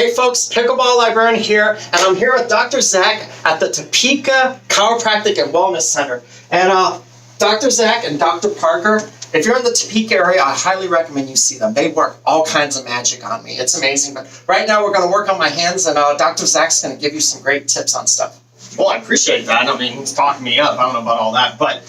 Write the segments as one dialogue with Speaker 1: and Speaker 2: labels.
Speaker 1: Hey folks, Pickleball Librarian here, and I'm here with Dr. Zach at the Topeka Chiropractic and Wellness Center. And Dr. Zach and Dr. Parker, if you're in the Topeka area, I highly recommend you see them. They work all kinds of magic on me. It's amazing. But right now we're going to work on my hands, and Dr. Zach's going to give you some great tips on stuff.
Speaker 2: Well, I appreciate that. I mean, he's talking me up. I don't know about all that, but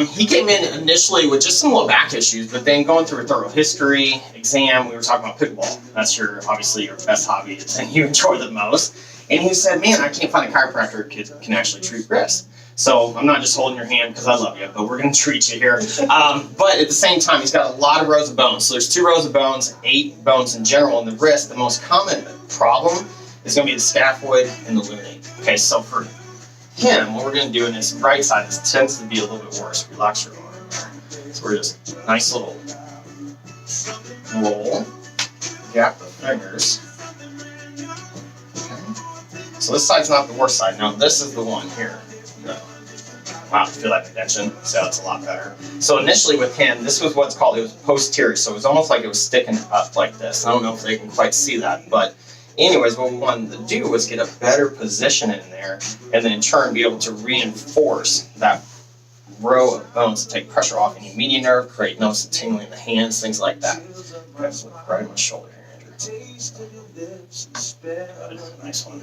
Speaker 2: he came in initially with just some low back issues, but then going through a thorough history exam, we were talking about pickleball. That's obviously your best hobby and you enjoy the most. And he said, man, I can't find a chiropractor who can actually treat wrists. So I'm not just holding your hand because I love you, but we're going to treat you here. But at the same time, he's got a lot of rows of bones. So there's 2 rows of bones, 8 bones in general in the wrist. The most common problem is going to be the scaphoid and the lunate. Okay, so for him, what we're going to do in his right side, this tends to be a little bit worse. Relax your arm there. So we're just nice little roll, gap the fingers. Okay. So this side's not the worst side. Now this is the one here. Wow, feel that condension? So that's a lot better. So initially with him, this was what's called, it was posterior. So it was almost like it was sticking up like this. I don't know if they can quite see that, but anyways, what we wanted to do was get a better position in there and then in turn be able to reinforce that row of bones to take pressure off any median nerve, create notice of tingling in the hands, things like that. Okay, so right on my shoulder here, Andrew. Good, nice one.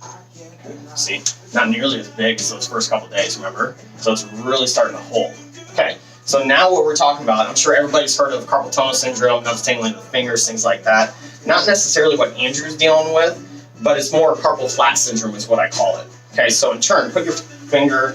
Speaker 2: Okay. See, not nearly as big as those first couple days, remember? So it's really starting to hold. Okay, so now what we're talking about, I'm sure everybody's heard of carpal tunnel syndrome, notice tingling in the fingers, things like that. Not necessarily what Andrew's dealing with, but it's more carpal flat syndrome is what I call it. Okay, so in turn, put your finger,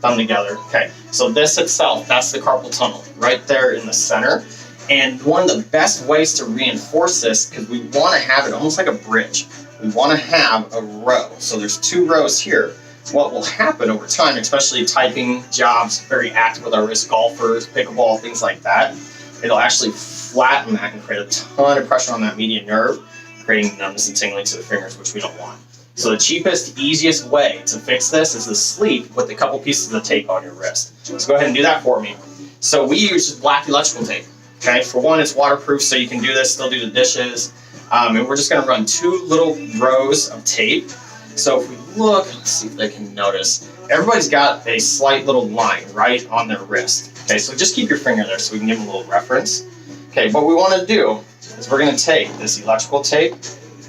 Speaker 2: thumb together. Okay, so this itself, that's the carpal tunnel, right there in the center. And one of the best ways to reinforce this, because we want to have it almost like a bridge. We want to have a row. So there's 2 rows here. What will happen over time, especially typing jobs, very active with our wrist, golfers, pickleball, things like that, it'll actually flatten that and create a ton of pressure on that median nerve, creating numbness and tingling to the fingers, which we don't want. So the cheapest, easiest way to fix this is to sleep with a couple pieces of tape on your wrist. So go ahead and do that for me. So we use just black electrical tape. Okay, for one, it's waterproof, so you can do this, still do the dishes. And we're just going to run 2 little rows of tape. So if we look, let's see if they can notice, everybody's got a slight little line right on their wrist. Okay, so just keep your finger there so we can give them a little reference. Okay, what we want to do is we're going to take this electrical tape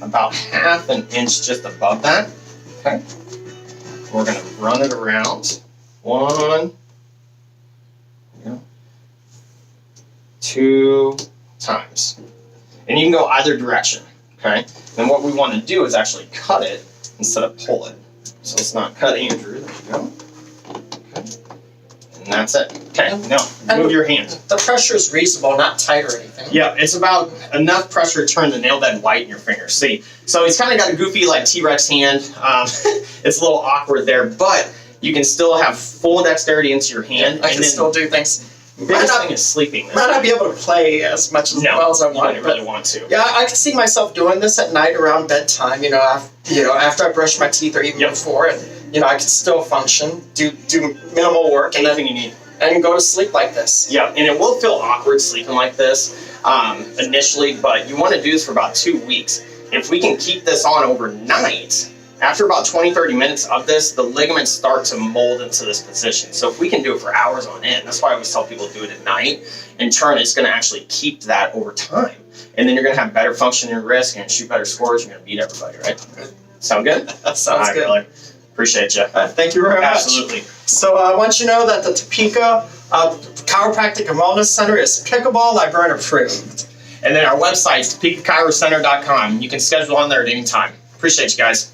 Speaker 2: about 1/2 inch just above that. Okay, we're going to run it around 1, 2 times. And you can go either direction, okay? And what we want to do is actually cut it instead of pull it. So let's not cut Andrew, there you go. Okay. And that's it. Okay, now move your hand.
Speaker 1: The pressure is reasonable, not tight or anything.
Speaker 2: Yeah, it's about enough pressure to turn the nail bed white in your fingers. See, so he's kind of got a goofy like T-Rex hand. It's a little awkward there, but you can still have full dexterity into your hand.
Speaker 1: I can still do things.
Speaker 2: The biggest thing is sleeping.
Speaker 1: Might not be able to play as much as well as I want.
Speaker 2: I really want to.
Speaker 1: Yeah, I can see myself doing this at night around bedtime. After I brush my teeth or even before, and I can still function, do minimal work, and
Speaker 2: anything you need,
Speaker 1: and go to sleep like this.
Speaker 2: Yeah, and it will feel awkward sleeping like this initially, but you want to do this for about 2 weeks. If we can keep this on overnight, after about 20-30 minutes of this, the ligaments start to mold into this position. So if we can do it for hours on end, that's why I always tell people to do it at night. In turn, it's going to actually keep that over time. And then you're going to have better function in your wrist, you're going to shoot better scores, you're going to beat everybody, right? Sound good?
Speaker 1: That sounds good.
Speaker 2: Really appreciate you.
Speaker 1: Thank you very much.
Speaker 2: Absolutely.
Speaker 1: So I want you to know that the Topeka Chiropractic and Wellness Center is Pickleball Librarian approved.
Speaker 2: And then our website is topekachirocenter.com. You can schedule on there at any time. Appreciate you guys.